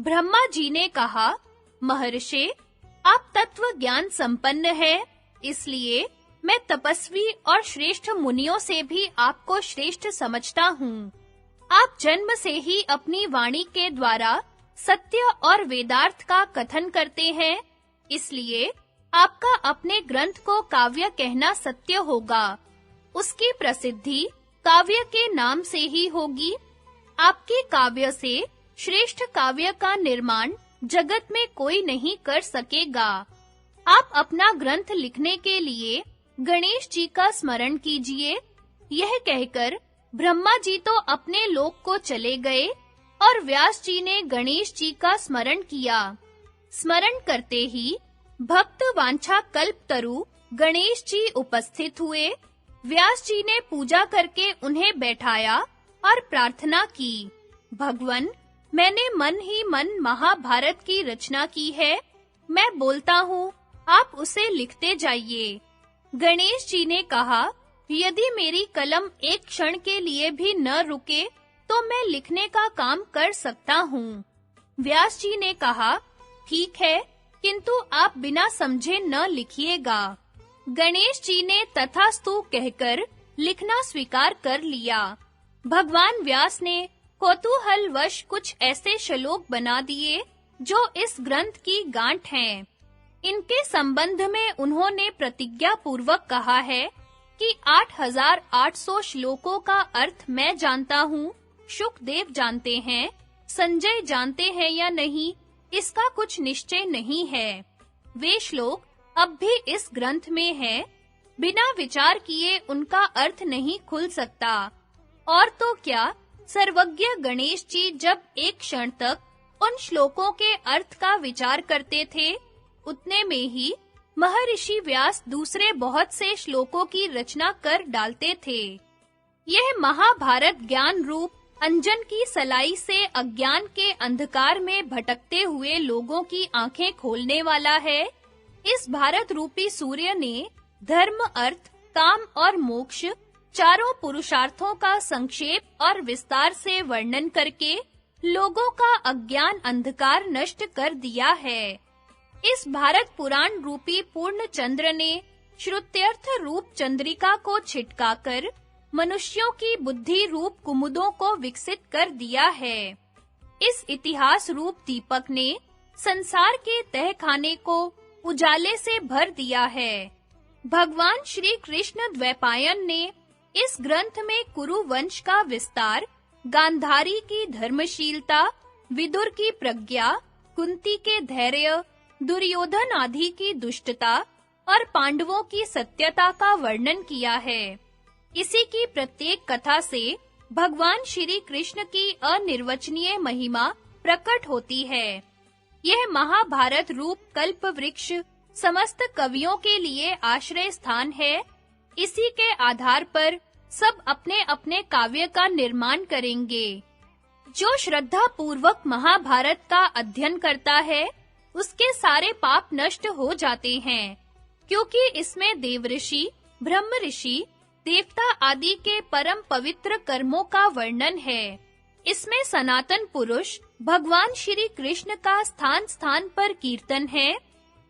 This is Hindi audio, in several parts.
ब्रह्मा जी ने कहा, महर्षि, आप तत्व ज्ञान संपन्न हैं, इसलिए मैं तपस्वी और श्रेष्ठ मुनियों से भी आपको श्रेष्ठ समझता हूँ। आप जन्म से ही अपनी वाणी के द्वारा सत्य और वेदार्थ का कथन करते हैं, इसलिए आपका अपने ग्रंथ को काव्य कहना सत्य होगा। उसकी प्रसिद्धि काव्य के नाम से ही होगी। आपके काव्य से श्रेष्ठ काव्य का निर्माण जगत में कोई नहीं कर सकेगा। आप अपना ग्रंथ लिखने के लिए गणेश जी का स्मरण कीजिए। यह कहकर ब्रह्मा जी तो अपने लोक को चले गए और व्यास जी ने गणेश जी का स्मरण किया। स्मरण करते ही भक्त वांछा कल्पतरु गणेश जी उपस्थित हुए। व्यास जी ने पूजा करके उन्हें बैठाया और प्रार्थना की, भगवन, मैंने मन ही मन महाभारत की रचना की है। मैं बोलता हूँ, आप उसे लिखते जाइए। गणेश जी ने कहा, यदि मेरी कलम एक क्षण के लिए भी न रुके तो मैं लिखने का काम कर सकता हूँ। व्यास जी ने कहा, ठीक है, किंतु आप बिना समझे न लिखिएगा। गणेश जी ने तथास्तु कहकर लिखना स्वीकार कर लिया। भगवान व्यास ने कौतूहलवश कुछ ऐसे श्लोक बना दिए जो इस ग्रंथ की गांठ हैं। इनके संबंध में उन्होंने प्रतिज्ञा पूर्वक कहा है कि 8800 श्लोकों का अर्थ मैं जानता हूँ, शुकदेव जानते हैं, संजय जानते हैं या नहीं, इसका कुछ निश्चय नहीं है। वे श्लोक अब भी इस ग्रंथ में हैं, बिना विचार किए उनका अर्थ नहीं खुल सकता। और तो क्या, सर्वज्ञ गणेश जी जब एक क्षण तक उन श्लोकों के अर्थ का विचार करते थे, उतने में ही महर्षि व्यास दूसरे बहुत से श्लोकों की रचना कर डालते थे। यह महाभारत ज्ञान रूप अंजन की सलाई से अज्ञान के अंधकार में भटकते हुए लोगों की आंखें खोलने वाला है। इस भारत रूपी सूर्य ने धर्म, अर्थ, काम और मोक्ष चारों पुरुषार्थों का संक्षेप और विस्तार से वर्णन करके लोगों का अज्ञान अंधकार नष्ट कर दिया है। इस भारत पुराण रूपी पूर्ण चंद्र ने श्रुत्यर्थ रूप चंद्रिका को छिटकाकर मनुष्यों की बुद्धि रूप कुमुदों को विकसित कर दिया है। इस इतिहास रूप दीपक ने संसार के तहखाने को उजाले से भर दिया है। भगवान श्री कृष्ण द्वैपायन ने इस ग्रंथ में कुरु वंश का विस्तार, गांधारी की धर्मशीलता, विदुर की प्रज्ञा, कुंती के धैर्य, दुर्योधन आदि की दुष्टता और पांडवों की सत्यता का वर्णन किया है। इसी की प्रत्येक कथा से भगवान श्री कृष्ण की अनिर्वचनीय महिमा प्रकट होती है। यह महाभारत रूप कल्प वृक्ष समस्त कवियों के लिए आश्रय स्थान है। इसी के आधार पर सब अपने-अपने काव्य का निर्माण करेंगे। जो श्रद्धा पूर्वक महाभारत का अध्ययन करता है, उसके सारे पाप नष्ट हो जाते हैं, क्योंकि इसमें देवऋषि, ब्रह्म ऋषि, देवता आदि के परम पवित्र कर्मों का वर्णन है। इसमें सनातन पुरुष भगवान श्री कृष्ण का स्थान-स्थान पर कीर्तन है।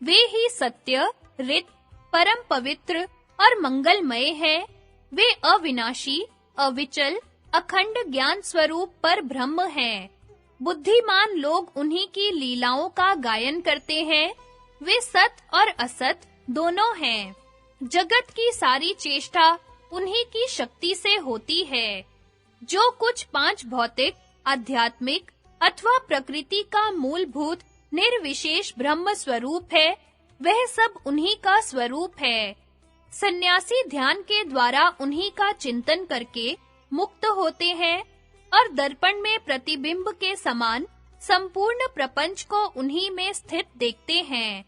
वे ही सत्य, ऋत, परम पवित्र और मंगलमय हैं। वे अविनाशी, अविचल, अखंड ज्ञान स्वरूप पर ब्रह्म हैं। बुद्धिमान लोग उन्हीं की लीलाओं का गायन करते हैं। वे सत और असत दोनों हैं। जगत की सारी चेष्टा उन्हीं की शक्ति से होती है। जो कुछ पांच भौतिक, आध्यात्मिक अथवा प्रकृति का मूलभूत निर्विशेष ब्रह्म स्वरूप है, वह सब उन्हीं का स्वरूप है। सन्यासी ध्यान के द्वारा उन्हीं का चिंतन करके मुक्त होते हैं और दर्पण में प्रतिबिंब के समान संपूर्ण प्रपंच को उन्हीं में स्थित देखते हैं।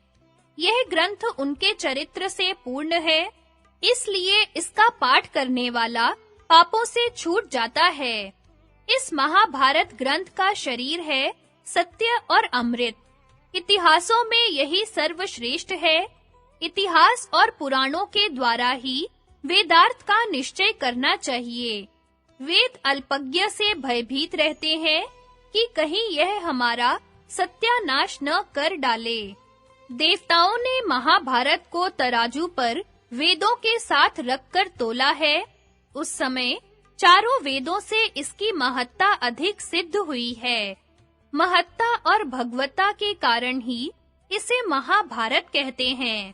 यह ग्रंथ उनके चरित्र से पूर्ण है, इसलिए इसका पाठ करने वाला पापों से छूट जाता है। इस महाभारत ग्रंथ का शरीर है सत्य और अमृत। इतिहासों में यही सर्वश्रेष्ठ है। इतिहास और पुराणों के द्वारा ही वेदार्थ का निश्चय करना चाहिए। वेद अल्पज्ञ से भयभीत रहते हैं कि कहीं यह हमारा सत्यानाश न कर डाले। देवताओं ने महाभारत को तराजू पर वेदों के साथ रखकर तोला है। उस समय चारों वेदों से इसकी महत्ता अधिक सिद्ध हुई है। महत्ता और भगवत्ता के कारण ही इसे महाभारत कहते हैं।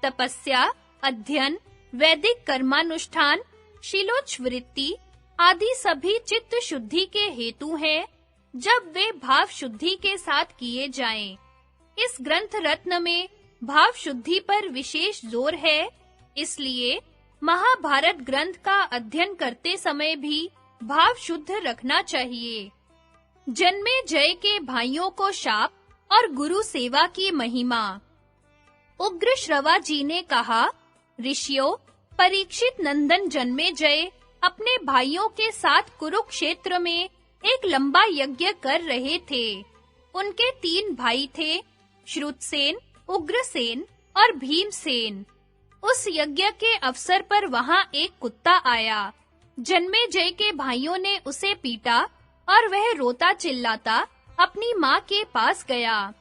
तपस्या, अध्ययन, वैदिक कर्मानुष्ठान, शीलोच्छवृत्ति आदि सभी चित्त शुद्धि के हेतु हैं, जब वे भाव शुद्धि के साथ किए जाएं। इस ग्रंथ रत्न में भाव शुद्धि पर विशेष जोर है, इसलिए महाभारत ग्रंथ का अध्ययन करते समय भी भाव शुद्ध रखना चाहिए। जन्मेजय के भाइयों को शाप और गुरु सेवा की महिमा। उग्रश्रवा जी ने कहा, ऋषियों, परीक्षित नंदन जन्मेजय अपने भाइयों के साथ कुरुक्षेत्र में एक लंबा यज्ञ कर रहे थे। उनके 3 भाई थे, श्रुतसेन, उग्रसेन और भीमसेन। उस यज्ञ के अवसर पर वहां एक कुत्ता आया। जन्मेजय के भाइयों ने उसे पीटा और वह रोता चिल्लाता अपनी माँ के पास गया।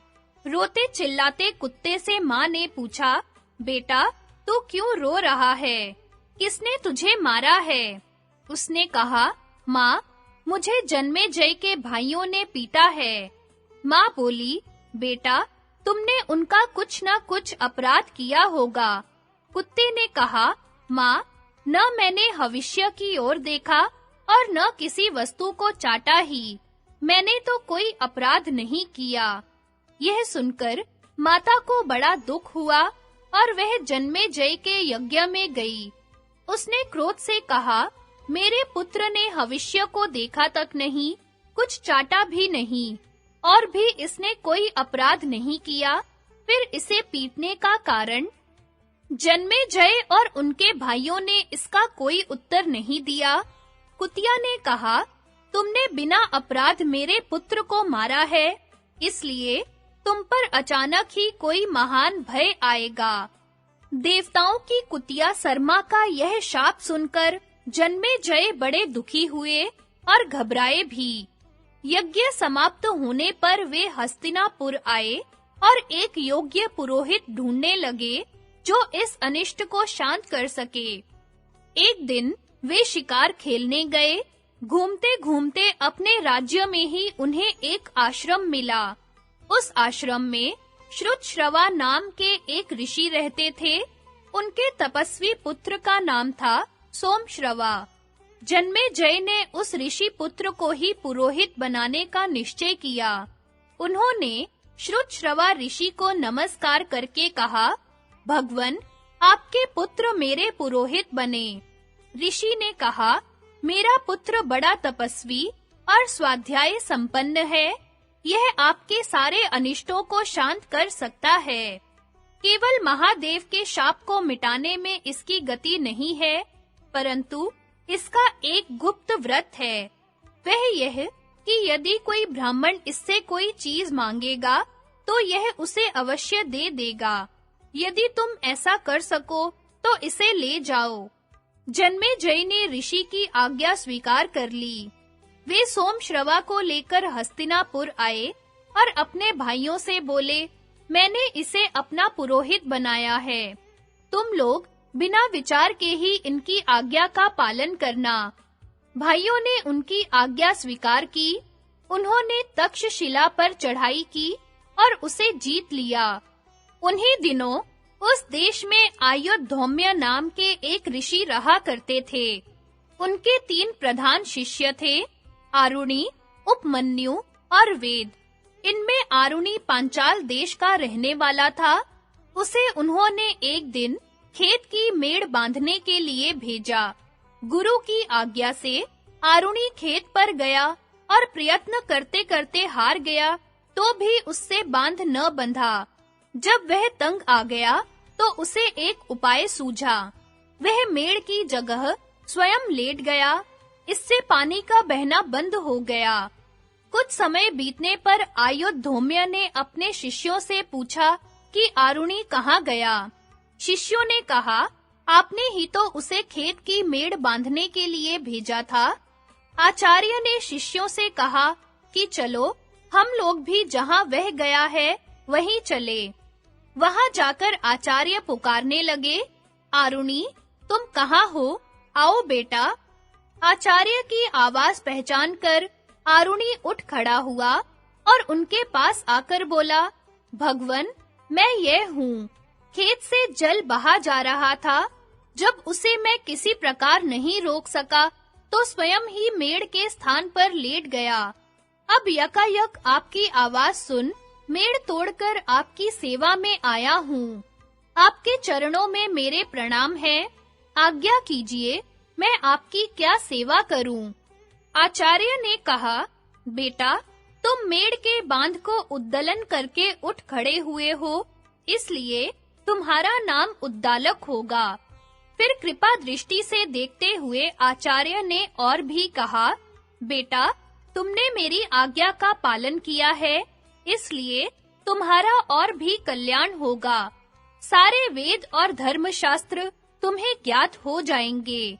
रोते चिल्लाते कुत्ते से माँ ने पूछा, बेटा, तू क्यों रो रहा है? किसने तुझे मारा है? उसने कहा, माँ, मुझे जन्मेजय के भाइयों ने पीटा है। माँ बोली, बेटा, तुमने उनका कुछ न कुछ अपराध किया होगा। कुत्ते ने कहा, माँ, न मैंने भविष्य की ओर देखा और न किसी वस्तु को चाटा ही। मैंने तो कोई अपराध नहीं किया। यह सुनकर माता को बड़ा दुख हुआ और वह जन्मेजय के यज्ञ में गई। उसने क्रोध से कहा, मेरे पुत्र ने भविष्य को देखा तक नहीं, कुछ चाटा भी नहीं, और भी इसने कोई अपराध नहीं किया, फिर इसे पीटने का कारण? जन्मेजय और उनके भाइयों ने इसका कोई उत्तर नहीं दिया। कुतिया ने कहा, तुमने बिना अपराध मेरे पुत्र को मारा है, इसलिए तुम पर अचानक ही कोई महान भय आएगा। देवताओं की कुतिया सरमा का यह शाप सुनकर जन्मेजय बड़े दुखी हुए और घबराए भी। यज्ञ समाप्त होने पर वे हस्तिनापुर आए और एक योग्य पुरोहित ढूंढने लगे जो इस अनिष्ट को शांत कर सके। एक दिन वे शिकार खेलने गए। घूमते-घूमते अपने राज्य में ही उन्हें एक आश्रम मिला। उस आश्रम में श्रुतश्रवा नाम के एक ऋषि रहते थे। उनके तपस्वी पुत्र का नाम था सोमश्रवा। जन्मेजय ने उस ऋषि पुत्र को ही पुरोहित बनाने का निश्चय किया। उन्होंने श्रुतश्रवा ऋषि को नमस्कार करके कहा, भगवन, आपके पुत्र मेरे पुरोहित बने। ऋषि ने कहा, मेरा पुत्र बड़ा तपस्वी और स्वाध्याय संपन्न है। यह आपके सारे अनिष्टों को शांत कर सकता है। केवल महादेव के शाप को मिटाने में इसकी गति नहीं है, परंतु इसका एक गुप्त व्रत है। वह यह कि यदि कोई ब्राह्मण इससे कोई चीज मांगेगा, तो यह उसे अवश्य दे देगा। यदि तुम ऐसा कर सको, तो इसे ले जाओ। जन्मेजय ने ऋषि की आज्ञा स्वीकार कर ली। वे सोमश्रवा को लेकर हस्तिनापुर आए और अपने भाइयों से बोले, मैंने इसे अपना पुरोहित बनाया है। तुम लोग बिना विचार के ही इनकी आज्ञा का पालन करना। भाइयों ने उनकी आज्ञा स्वीकार की। उन्होंने तक्षशिला पर चढ़ाई की और उसे जीत लिया। उन्हीं दिनों उस देश में आयुधौम्य नाम के एक ऋषि रहा करते थे। उनके 3 प्रधान शिष्य थे, आरुणि, उपमन्यु और वेद। इनमें आरुणि पांचाल देश का रहने वाला था। उसे उन्होंने एक दिन खेत की मेड़ बांधने के लिए भेजा। गुरु की आज्ञा से आरुणि खेत पर गया और प्रयत्न करते-करते हार गया, तो भी उससे बांध न बंधा। जब वह तंग आ गया, तो उसे एक उपाय सूझा। वह मेड़ की जगह स्वयं लेट गया। इससे पानी का बहना बंद हो गया। कुछ समय बीतने पर आयुधौम्य ने अपने शिष्यों से पूछा कि आरुणि कहाँ गया। शिष्यों ने कहा, आपने ही तो उसे खेत की मेड़ बांधने के लिए भेजा था। आचार्य ने शिष्यों से कहा कि चलो हम लोग भी जहाँ वह गया है वहीं चले। वहाँ जाकर आचार्य पुकारने लगे, आरुणि, तुम कहाँ हो? आओ बेटा। आचार्य की आवाज पहचान कर आरुणि उठ खड़ा हुआ और उनके पास आकर बोला, भगवन, मैं यह हूँ। खेत से जल बहा जा रहा था। जब उसे मैं किसी प्रकार नहीं रोक सका, तो स्वयं ही मेड़ के स्थान पर लेट गया। अब यकायक आपकी आवाज सुन मेड़ तोड़कर आपकी सेवा में आया हूँ। आपके चरणों में मेरे प्रणाम हैं। आज्ञा कीजिए, मैं आपकी क्या सेवा करूं? आचार्य ने कहा, बेटा, तुम मेड़ के बांध को उद्दलन करके उठ खड़े हुए हो, इसलिए तुम्हारा नाम उद्दालक होगा। फिर कृपा दृष्टि से देखते हुए आचार्य ने और भी कहा, बेटा, तुमने मेरी आज्ञा का पालन किया है, इसलिए तुम्हारा और भी कल्याण होगा। सारे वेद और धर्मशास्त्र तुम्हें ज्ञात हो जाएंगे।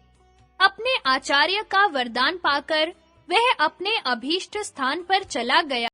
अपने आचार्य का वरदान पाकर वह अपने अभीष्ट स्थान पर चला गया।